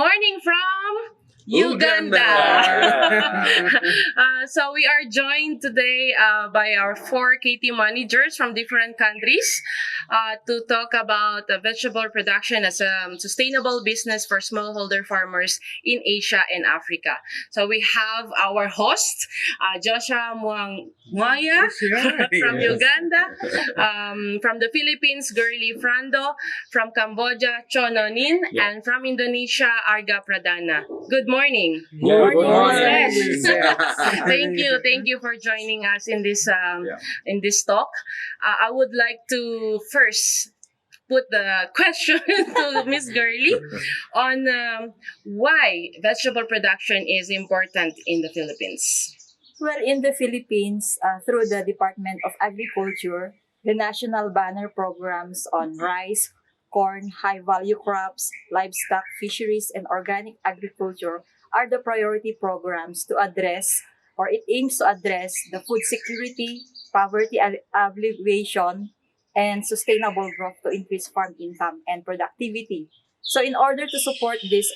morning from Uganda. So we are joined today by our 4 KT managers from different countries to talk about vegetable production as a sustainable business for smallholder farmers in Asia and Africa. So we have our host, Joshua Muaya from Uganda, from the Philippines, Girlie Frando, from Cambodia, Chononin, and from Indonesia, Arga Pradana. Good morning. Good morning. Thank you for joining us in this talk. I would like to first put the question to Miss Girlie on why vegetable production is important in the Philippines. Well, in the Philippines, through the Department of Agriculture, the national banner programs on rice, corn, high-value crops, livestock, fisheries, and organic agriculture are the priority programs to address, or it aims to address, the food security, poverty alleviation, and sustainable growth to increase farm income and productivity. So in order to support these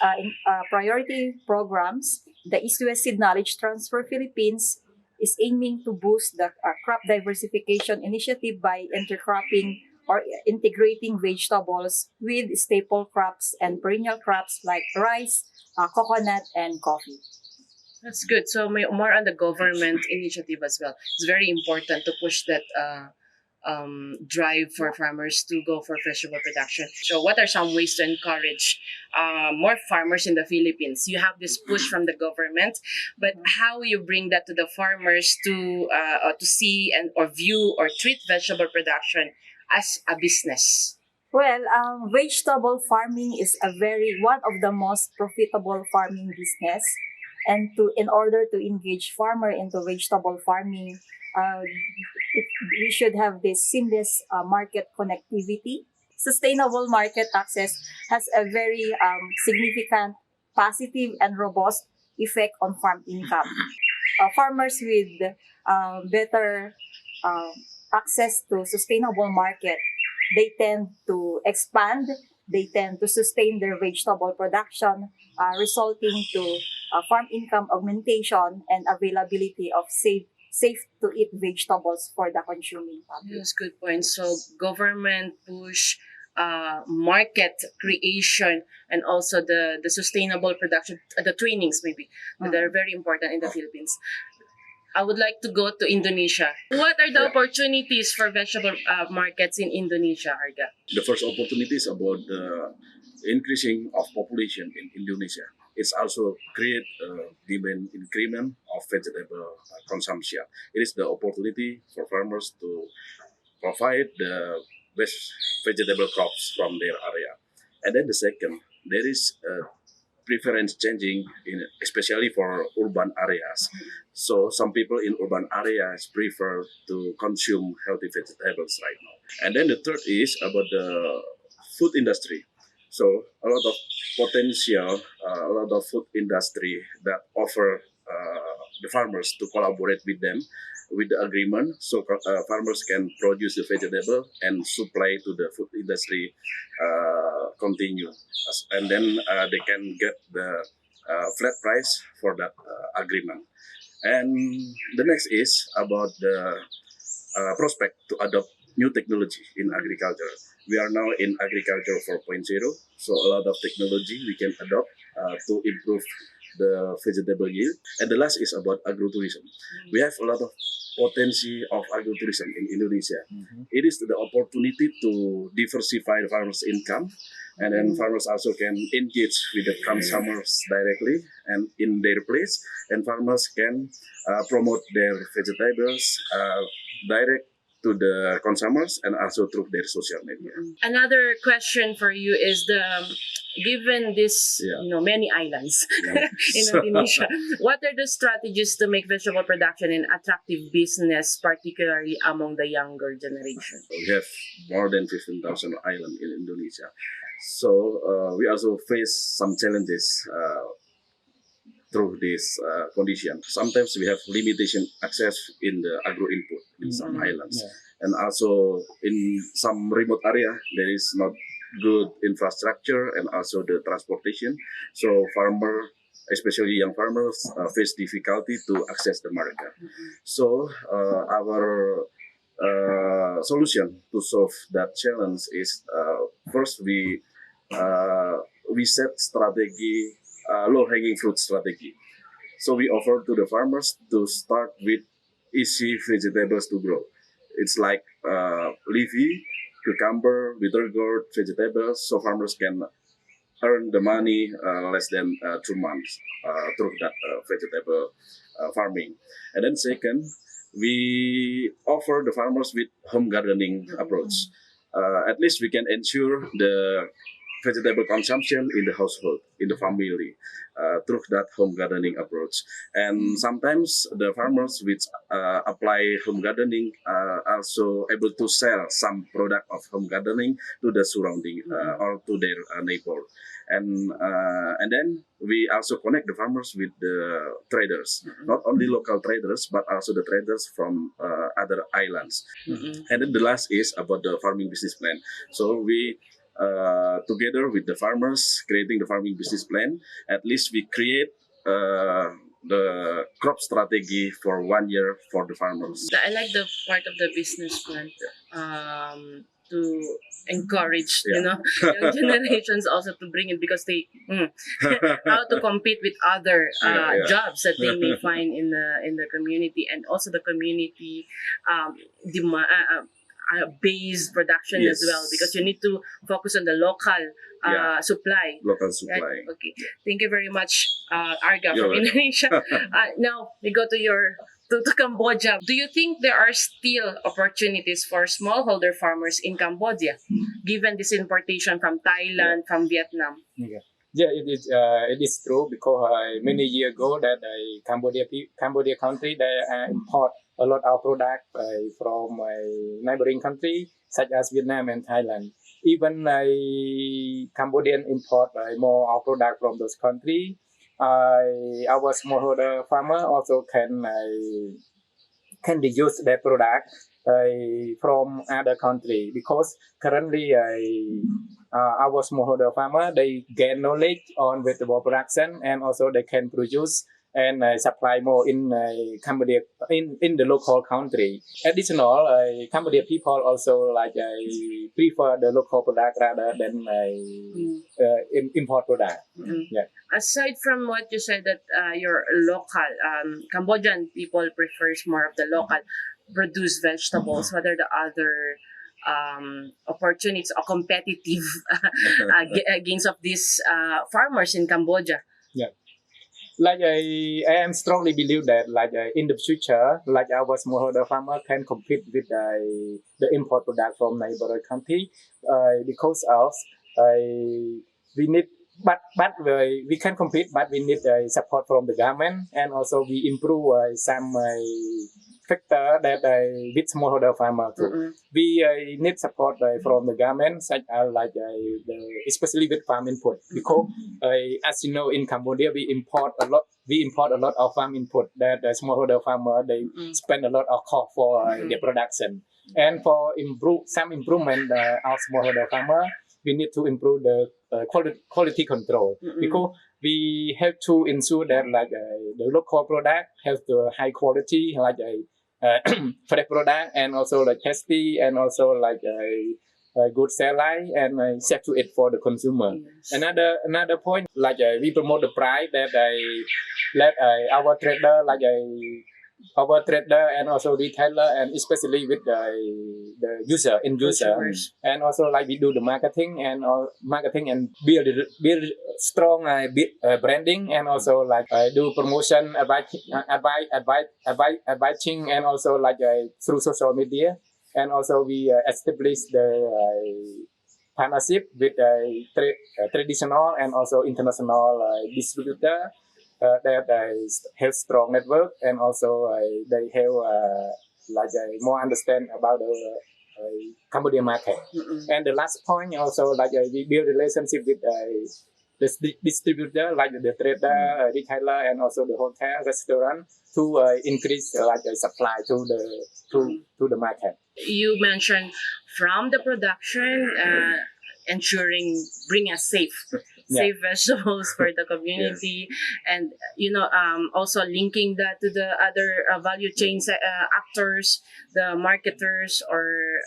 priority programs, the East West Seed Knowledge Transfer Philippines is aiming to boost the crop diversification initiative by intercropping or integrating vegetables with staple crops and perennial crops like rice, coconut, and coffee. That's good. So more on the government initiative as well. It's very important to push that drive for farmers to go for vegetable production. So what are some ways to encourage more farmers in the Philippines? You have this push from the government, but how you bring that to the farmers to see and or view or treat vegetable production as a business? Well, vegetable farming is one of the most profitable farming business, and in order to engage farmer into vegetable farming, we should have this seamless market connectivity. Sustainable market access has a very significant positive and robust effect on farm income. Farmers with better access to sustainable market, they tend to expand, they tend to sustain their vegetable production, resulting to farm income augmentation and availability of safe to eat vegetables for the consuming public. Yes, good point. So government push market creation and also the sustainable production, the trainings maybe, that are very important in the Philippines. I would like to go to Indonesia. What are the opportunities for vegetable markets in Indonesia, Arga? The first opportunity is about the increasing of population in Indonesia. It's also create demand increment of vegetable consumption. It is the opportunity for farmers to provide the best vegetable crops from their area. And then the second, there is preference changing especially for urban areas. So some people in urban areas prefer to consume healthy vegetables right now. And then the third is about the food industry. So a lot of potential, a lot of food industry that offer the farmers to collaborate with them with the agreement, so farmers can produce the vegetable and supply to the food industry continue, and then they can get the flat price for that agreement. And the next is about the prospect to adopt new technology in agriculture. We are now in agriculture 4.0, so a lot of technology we can adopt to improve the vegetable yield. And the last is about agritourism. We have a lot of potential of agritourism in Indonesia. It is the opportunity to diversify the farmers' income, and then farmers also can engage with the consumers directly and in their place, and farmers can promote their vegetables direct to the consumers and also through their social media. Another question for you is given this many islands in Indonesia, what are the strategies to make vegetable production an attractive business, particularly among the younger generation? We have more than 15,000 islands in Indonesia. So we also face some challenges through this condition. Sometimes we have limitation access in the agro input in some islands. And also in some remote area, there is not good infrastructure and also the transportation. So farmer, especially young farmers, face difficulty to access the market. So our solution to solve that challenge is first we set strategy, low hanging fruit strategy. So we offer to the farmers to start with easy vegetables to grow. It's like leafy, cucumber, bitter gourd vegetables, so farmers can earn the money less than 2 months through that vegetable farming. And then second, we offer the farmers with home gardening approach. At least we can ensure the vegetable consumption in the household, in the family, through that home gardening approach. And sometimes the farmers which apply home gardening are also able to sell some product of home gardening to the surrounding or to their neighbor. And then we also connect the farmers with the traders, not only local traders but also the traders from other islands. And then the last is about the farming business plan. So we together with the farmers creating the farming business plan, at least we create the crop strategy for 1 year for the farmers. I like the part of the business plan to encourage young generations also to bring it because they how to compete with other jobs that they may find in the community, and also the community demand based production as well, because you need to focus on the local supply. Local supply. Right? Okay. Thank you very much, Arga You're from welcome. Indonesia. Now we go to to Cambodia. Do you think there are still opportunities for smallholder farmers in Cambodia, given this importation from Thailand, from Vietnam? Yeah, it is true because many years ago that Cambodia country they import a lot of product from neighboring country such as Vietnam and Thailand. Even Cambodian import more of product from those country. Our smallholder farmer also can reuse their product from other country because currently our smallholder farmer they gain knowledge on vegetable production, and also they can produce and supply more in Cambodia in the local country. Additional, Cambodia people also prefer the local product rather than import product. Yeah. Aside from what you said that your local Cambodian people prefers more of the local produced vegetables, what are the other opportunities or competitive against of these farmers in Cambodia? I am strongly believe that in the future, our smallholder farmer can compete with the import product from neighboring country because of we need we can compete, but we need support from the government, and also we improve some factor that with smallholder farmer too. We need support from the government, such as especially with farm input, because as you know in Cambodia we import a lot. We import a lot of farm input that the smallholder farmer they spend a lot of cost for their production. And for some improvement of smallholder farmer, we need to improve the quality control, because we have to ensure that the local product has the high quality fresh product, and also tasty, and also a good sell life and safe to eat for the consumer. Yes. Another point, we promote the price that let our trader our trader and also retailer, and especially with the end user, and also we do the marketing and build strong branding, and also do promotion advising, and also through social media, and also we establish the partnership with traditional and also international distributor. That have strong network, and also they have more understand about the Cambodian market. And the last point also we build relationship with the distributor, the trader, retailer, and also the hotel, restaurant, to increase supply to the market. You mentioned from the production ensuring bring us safe vegetables for the community, and also linking that to the other value chains actors, the marketers,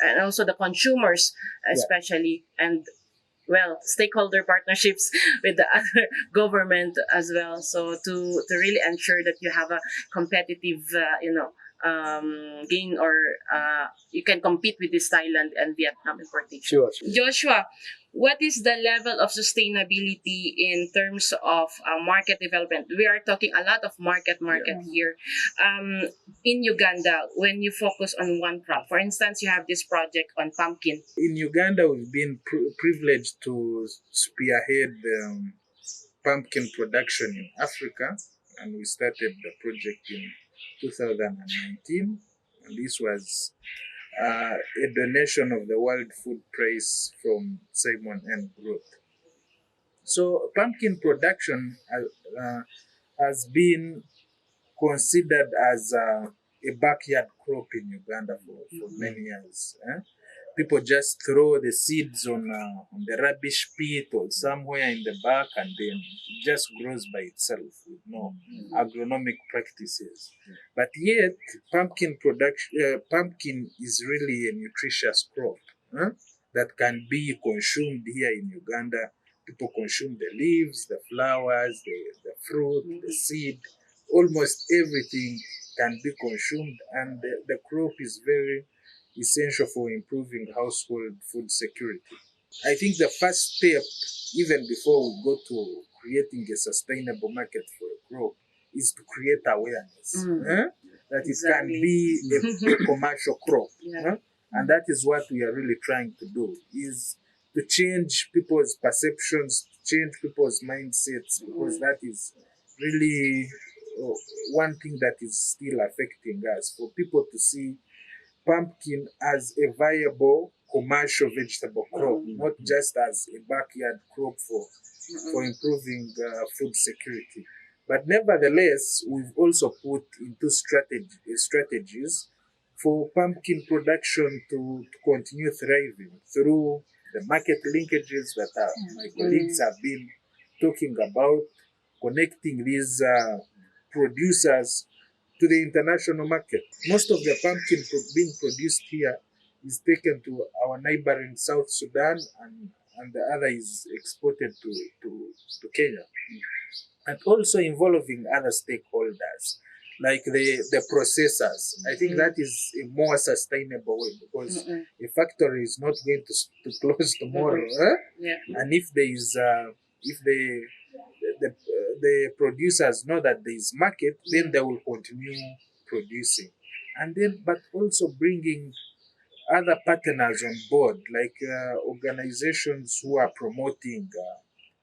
and also the consumers especially, and well, stakeholder partnerships with the other government as well. So to really ensure that you have a competitive, gain, or you can compete with this Thailand and Vietnam importation. Sure. Joshua, what is the level of sustainability in terms of market development? We are talking a lot of market here. In Uganda, when you focus on one crop, for instance, you have this project on pumpkin. In Uganda, we've been privileged to spearhead pumpkin production in Africa, and we started the project in 2019. And this was a donation of the World Food Prize from Simon and Growth. So pumpkin production has been considered as a backyard crop in Uganda for many years. People just throw the seeds on the rubbish pit or somewhere in the back, and then it just grows by itself with no agronomic practices. But yet, pumpkin is really a nutritious crop that can be consumed here in Uganda. People consume the leaves, the flowers, the fruit, the seed. Almost everything can be consumed, and the crop is very essential for improving household food security. I think the first step, even before we go to creating a sustainable market for a crop, is to create awareness that it can be a commercial crop. And that is what we are really trying to do, is to change people's perceptions, to change people's mindsets, because that is really one thing that is still affecting us, for people to see pumpkin as a viable commercial vegetable crop, not just as a backyard crop for improving food security. But nevertheless, we've also put into strategies for pumpkin production to continue thriving through the market linkages that my colleagues have been talking about, connecting these producers to the international market. Most of the pumpkin being produced here is taken to our neighboring South Sudan, and the other is exported to Kenya. And also involving other stakeholders, like the processors. I think that is a more sustainable way, because a factory is not going to close tomorrow. And if there is, if the producers know that there is market, then they will continue producing. And then, but also bringing other partners on board, like organizations who are promoting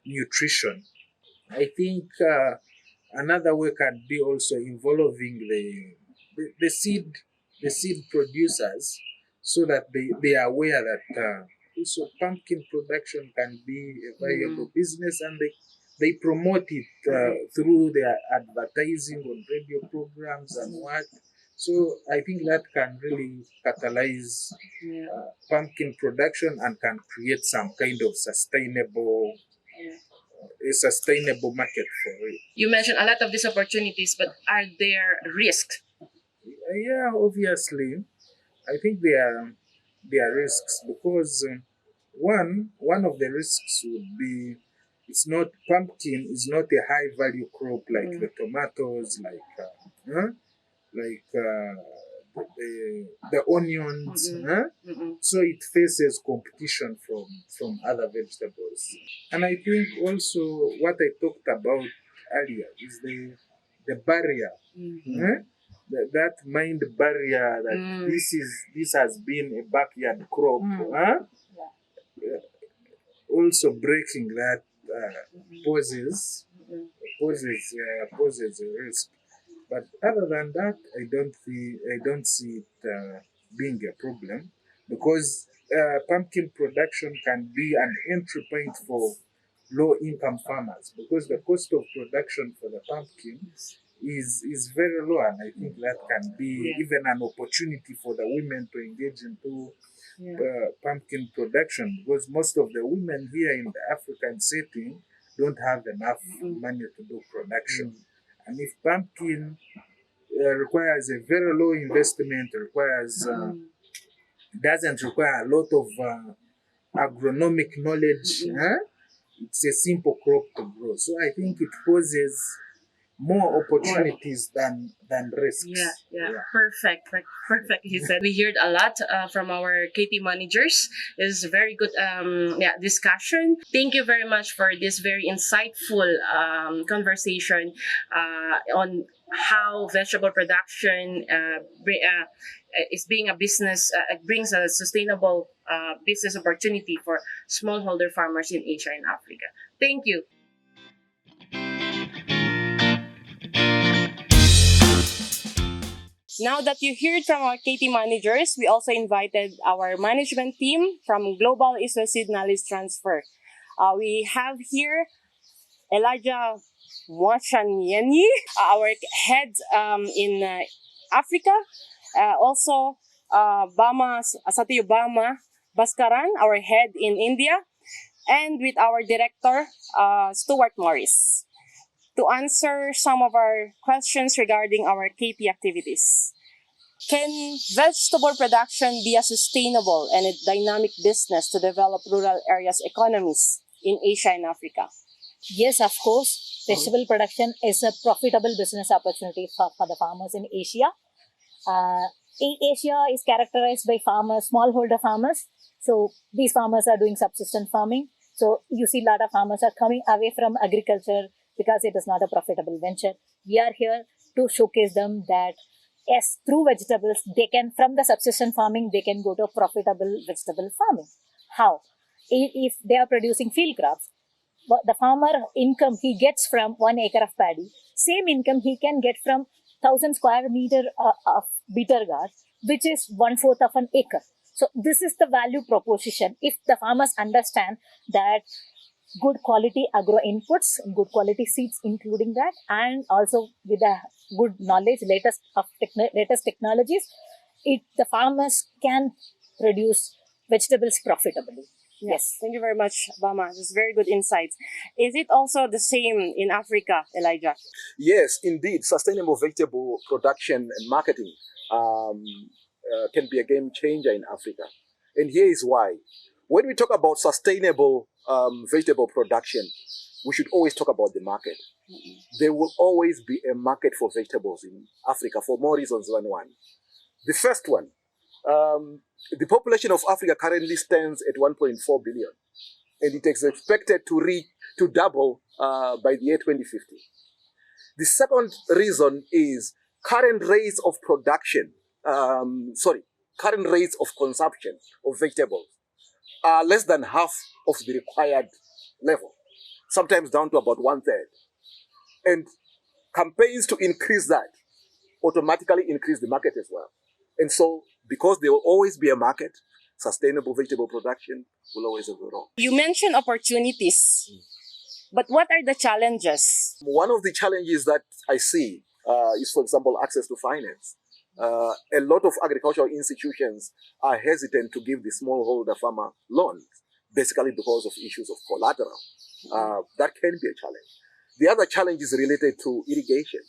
nutrition. I think another way can be also involving the seed producers, so that they are aware that also pumpkin production can be a viable business, and they promote it through their advertising on radio programs and what. So I think that can really catalyze pumpkin production and can create some kind of a sustainable market for it. You mentioned a lot of these opportunities, but are there risks? Yeah, obviously, I think there are risks, because one of the risks would be, pumpkin is not a high value crop like the tomatoes, like the onions. So it faces competition from other vegetables. And I think also what I talked about earlier is the barrier. That mind barrier that this has been a backyard crop. Also breaking that poses a risk. But other than that, I don't see it being a problem, because pumpkin production can be an entry point for low-income farmers, because the cost of production for the pumpkin is very low, and I think that can be even an opportunity for the women to engage into pumpkin production, because most of the women here in the African setting don't have enough money to do production. And if pumpkin requires a very low investment, requires doesn't require a lot of agronomic knowledge. It's a simple crop to grow. So I think it poses more opportunities than risks. Yeah. Perfect. Perfect. He said we heard a lot from our KT managers. It's a very good discussion. Thank you very much for this very insightful conversation on how vegetable production is being a business. It brings a sustainable business opportunity for smallholder farmers in Asia and Africa. Thank you. Now that you heard from our KT managers, we also invited our management team from Global Seed Knowledge Transfer. We have here Elijah Mwachanyeni, our head in Africa. Also, Satyo Bama Baskaran, our head in India. And with our director, Stuart Morris, to answer some of our questions regarding our KT activities. Can vegetable production be a sustainable and a dynamic business to develop rural areas' economies in Asia and Africa? Yes, of course. Vegetable production is a profitable business opportunity for the farmers in Asia. Asia is characterized by smallholder farmers. So these farmers are doing subsistence farming. So you see a lot of farmers are coming away from agriculture because it is not a profitable venture. We are here to showcase them that yes, through vegetables, they can, from the subsistence farming, they can go to profitable vegetable farming. How? If they are producing field crops, the farmer income he gets from 1 acre of paddy, same income he can get from 1,000 square meter of bitter gourd, which is 1/4 of an acre. So this is the value proposition. If the farmers understand that good quality agro inputs, good quality seeds, including that, and also with a good knowledge, latest technologies, the farmers can produce vegetables profitably. Yes. Thank you very much, Bama. This is very good insights. Is it also the same in Africa, Elijah? Yes, indeed. Sustainable vegetable production and marketing can be a game changer in Africa. And here is why. When we talk about sustainable vegetable production, we should always talk about the market. There will always be a market for vegetables in Africa for more reasons than one. The first one, the population of Africa currently stands at 1.4 billion, and it is expected to double by the year 2050. The second reason is current rates of consumption of vegetables are less than half of the required level, sometimes down to about 1/3. And campaigns to increase that automatically increase the market as well. And so, because there will always be a market, sustainable vegetable production will always have a role. You mentioned opportunities, but what are the challenges? One of the challenges that I see is, for example, access to finance. A lot of agricultural institutions are hesitant to give the smallholder farmer loans, basically because of issues of collateral. That can be a challenge. The other challenge is related to irrigation.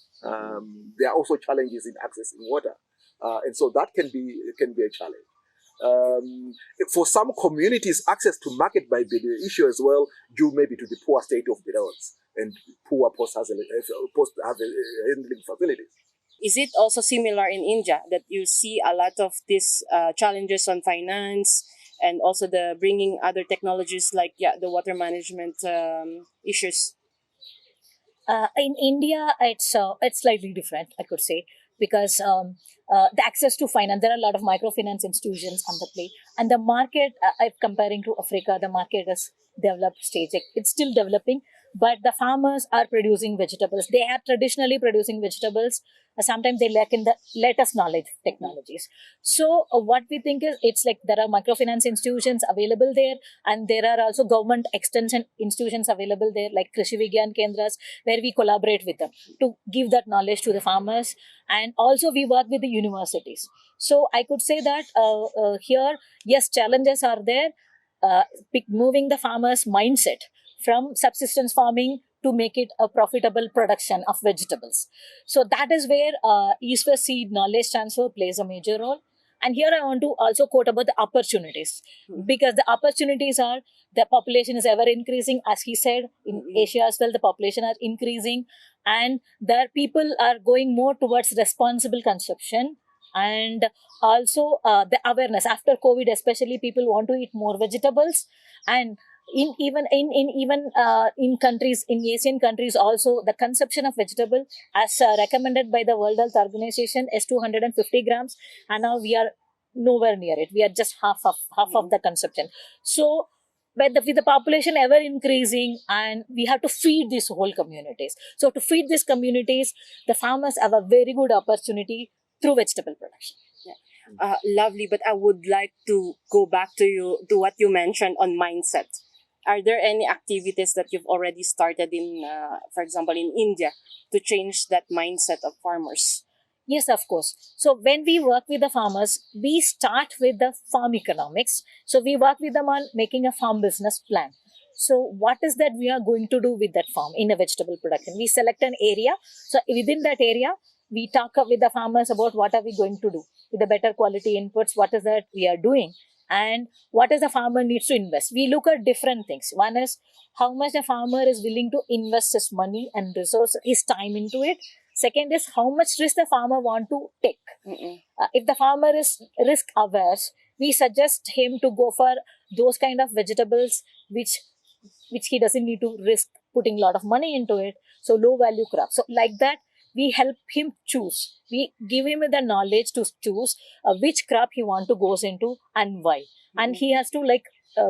There are also challenges in accessing water. And so that can be a challenge. For some communities, access to market might be the issue as well, due maybe to the poor state of the roads and poor post-handling facilities. Is it also similar in India that you see a lot of these challenges on finance and also the bringing other technologies like the water management issues? In India, it's slightly different, I could say, because the access to finance, there are a lot of microfinance institutions on the play, and the market, comparing to Africa, the market is developed stage. It's still developing, but the farmers are producing vegetables. They are traditionally producing vegetables. Sometimes they lack in the latest knowledge technologies. So what we think is, it's like there are microfinance institutions available there, and there are also government extension institutions available there, like Krishi Vigyan Kendras, where we collaborate with them to give that knowledge to the farmers. And also we work with the universities. So I could say that here, yes, challenges are there. Moving the farmers' mindset from subsistence farming to make it a profitable production of vegetables. So that is where East West Seed knowledge transfer plays a major role. And here I want to also quote about the opportunities, because the opportunities are, the population is ever increasing. As he said, in Asia as well, the population are increasing, and there people are going more towards responsible consumption. And also the awareness after COVID, especially people want to eat more vegetables. And in countries, in Asian countries also, the consumption of vegetable as recommended by the World Health Organization is 250 grams, and now we are nowhere near it. We are just half of the consumption. So with the population ever increasing, and we have to feed these whole communities. So to feed these communities, the farmers have a very good opportunity through vegetable production. Lovely, but I would like to go back to what you mentioned on mindset. Are there any activities that you've already started in, for example, in India, to change that mindset of farmers? Yes, of course. So when we work with the farmers, we start with the farm economics. So we work with them on making a farm business plan. So what is that we are going to do with that farm in a vegetable production? We select an area. So within that area, we talk with the farmers about what are we going to do with the better quality inputs, what is that we are doing, and what is the farmer needs to invest. We look at different things. One is how much the farmer is willing to invest his money and resource, his time into it. Second is how much risk the farmer want to take. If the farmer is risk averse, we suggest him to go for those kind of vegetables which he doesn't need to risk putting a lot of money into it. So low value crops. So like that, we help him choose. We give him the knowledge to choose which crop he want to goes into and why. And he has to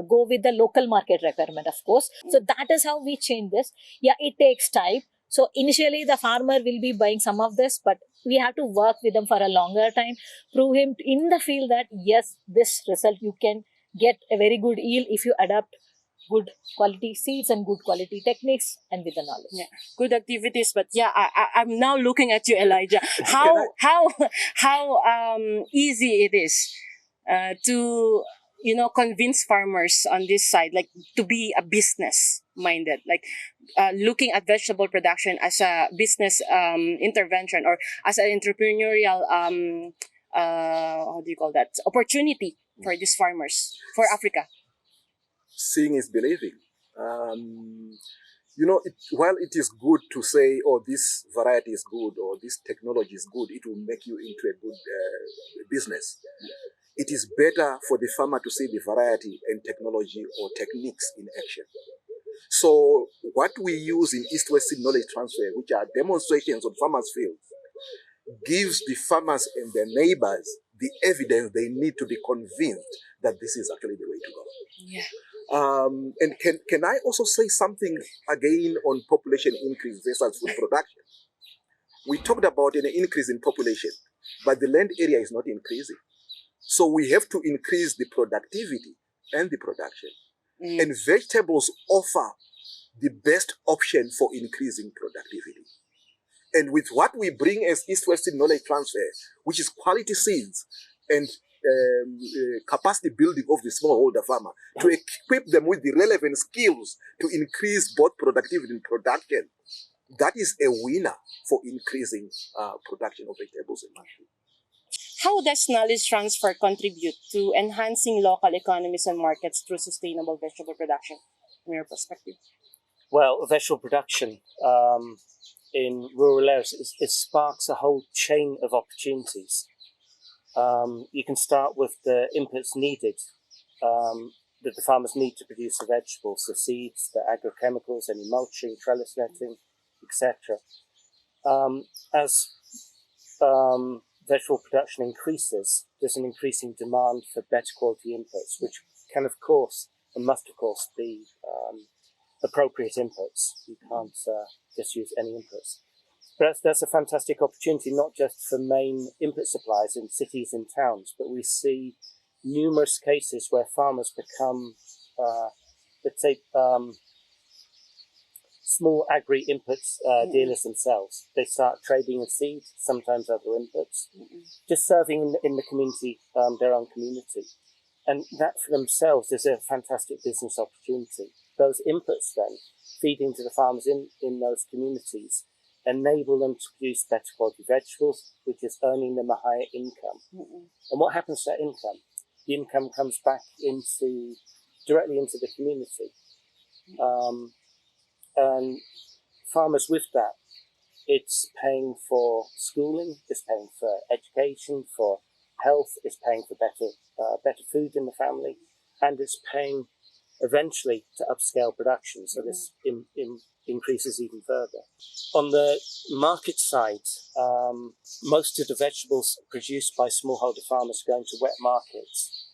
go with the local market requirement, of course. So that is how we change this. Yeah, it takes time. So initially the farmer will be buying some of this, but we have to work with them for a longer time, prove him in the field that yes, this result you can get a very good yield if you adopt good quality seeds and good quality techniques and with the knowledge. Yeah, good activities. But yeah, I'm now looking at you, Elijah. How easy it is to convince farmers on this side, like to be a business minded, like looking at vegetable production as a business intervention, or as an entrepreneurial how do you call that, opportunity for these farmers, for Africa. Seeing is believing. While it is good to say, oh, this variety is good or this technology is good, it will make you into a good business. It is better for the farmer to see the variety and technology or techniques in action. So what we use in East-West Seed knowledge transfer, which are demonstrations on farmers' fields, gives the farmers and their neighbors the evidence they need to be convinced that this is actually the way to go. Yeah. And can I also say something again on population increase versus food production? We talked about an increase in population, but the land area is not increasing. So we have to increase the productivity and the production. And vegetables offer the best option for increasing productivity. And with what we bring as East-West knowledge transfer, which is quality seeds and capacity building of the smallholder farmer, to equip them with the relevant skills to increase both productivity and production, that is a winner for increasing production of vegetables and mushrooms. How does knowledge transfer contribute to enhancing local economies and markets through sustainable vegetable production, from your perspective? Well, vegetable production in rural areas, it sparks a whole chain of opportunities. You can start with the inputs needed that the farmers need to produce the vegetables, the seeds, the agrochemicals, any mulching, trellis netting, etc. As vegetable production increases, there's an increasing demand for better quality inputs, which can, of course, and must, of course, be appropriate inputs. You can't just use any inputs. But that's a fantastic opportunity, not just for main input suppliers in cities and towns, but we see numerous cases where farmers become, let's say, small agri-inputs dealers themselves. They start trading in seed, sometimes other inputs, just serving in the community, their own community. And that for themselves is a fantastic business opportunity. Those inputs then, feeding to the farmers in those communities, enable them to produce better quality vegetables, which is earning them a higher income. And what happens to that income? The income comes back directly into the community. And farmers with that, it's paying for schooling, it's paying for education, for health, it's paying for better food in the family, and it's paying eventually to upscale production, so this increases even further. On the market side, most of the vegetables produced by smallholder farmers are going to wet markets.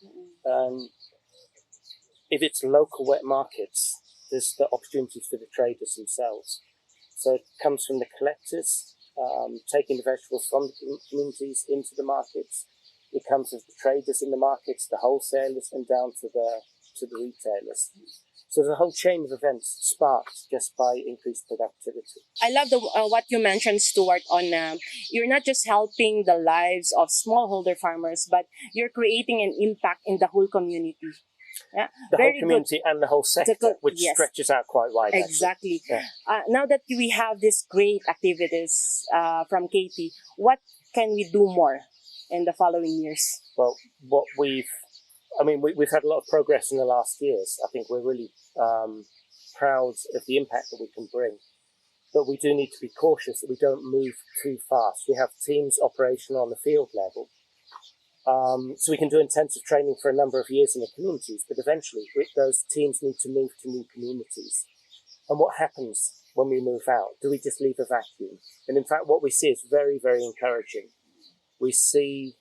If it's local wet markets, there's the opportunities for the traders themselves. So it comes from the collectors, taking the vegetables from the communities into the markets. It comes with the traders in the markets, the wholesalers, and down to the retailers. So there's a whole chain of events sparked just by increased productivity. I love what you mentioned, Stuart, on you're not just helping the lives of smallholder farmers, but you're creating an impact in the whole community. Yeah, the very whole community good. And the whole sector, which stretches out quite wide. Exactly. Yeah. Now that we have these great activities from Katie, what can we do more in the following years? Well, we've had a lot of progress in the last years. I think we're really proud of the impact that we can bring. But we do need to be cautious that we don't move too fast. We have teams operational on the field level. So we can do intensive training for a number of years in the communities, but eventually those teams need to move to new communities. And what happens when we move out? Do we just leave a vacuum? And in fact, what we see is very, very encouraging. We see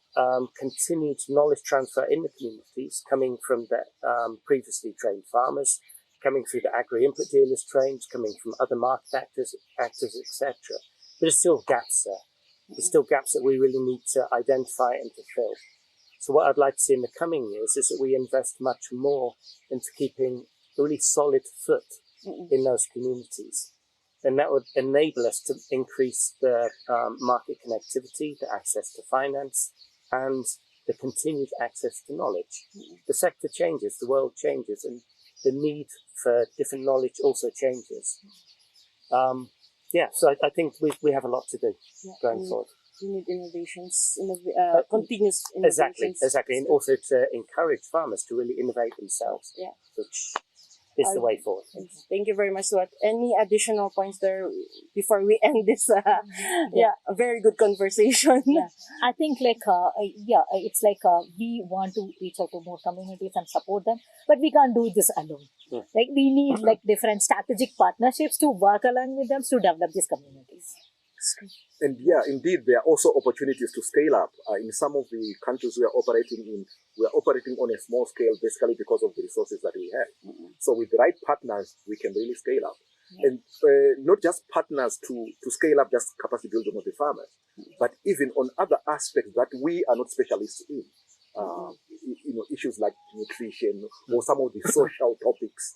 continued knowledge transfer in the communities coming from the previously trained farmers, coming through the agri-input dealers trained, coming from other market actors, etc. But there's still gaps there. There's still gaps that we really need to identify and to fill. So what I'd like to see in the coming years is that we invest much more into keeping a really solid foot in those communities. And that would enable us to increase the market connectivity, the access to finance, and the continued access to knowledge. The sector changes, the world changes, and the need for different knowledge also changes. So I think we have a lot to do going forward. We need innovations, continuous innovations. Exactly, and also to encourage farmers to really innovate themselves, which is the way forward. Thank you very much, Stuart. Any additional points there before we end this? A very good conversation. I think it's like we want to reach out to more communities and support them, but we can't do this alone. Like we need different strategic partnerships to work along with them to develop these communities. And indeed, there are also opportunities to scale up. In some of the countries we are operating on a small scale, basically because of the resources that we have. So with the right partners, we can really scale up. And not just partners to scale up just capacity building of the farmers, but even on other aspects that we are not specialists in. Issues like nutrition or some of the social topics.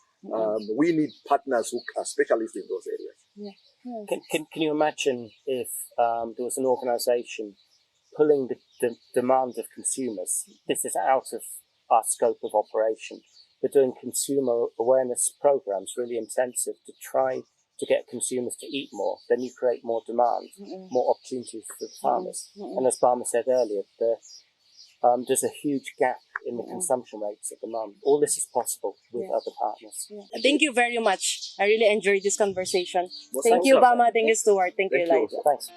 We need partners who are specialists in those areas. Can you imagine if there was an organisation pulling the demand of consumers? This is out of our scope of operation. We're doing consumer awareness programs, really intensive, to try to get consumers to eat more. Then you create more demand, more opportunities for the farmers. And as Barma said earlier, there's a huge gap in the consumption rates at the moment. All this is possible with other partners. Thank you very much. I really enjoyed this conversation. Well, Thank you, Bama. Thank you, Stuart. Thank you, Thank you. Elijah. Thanks.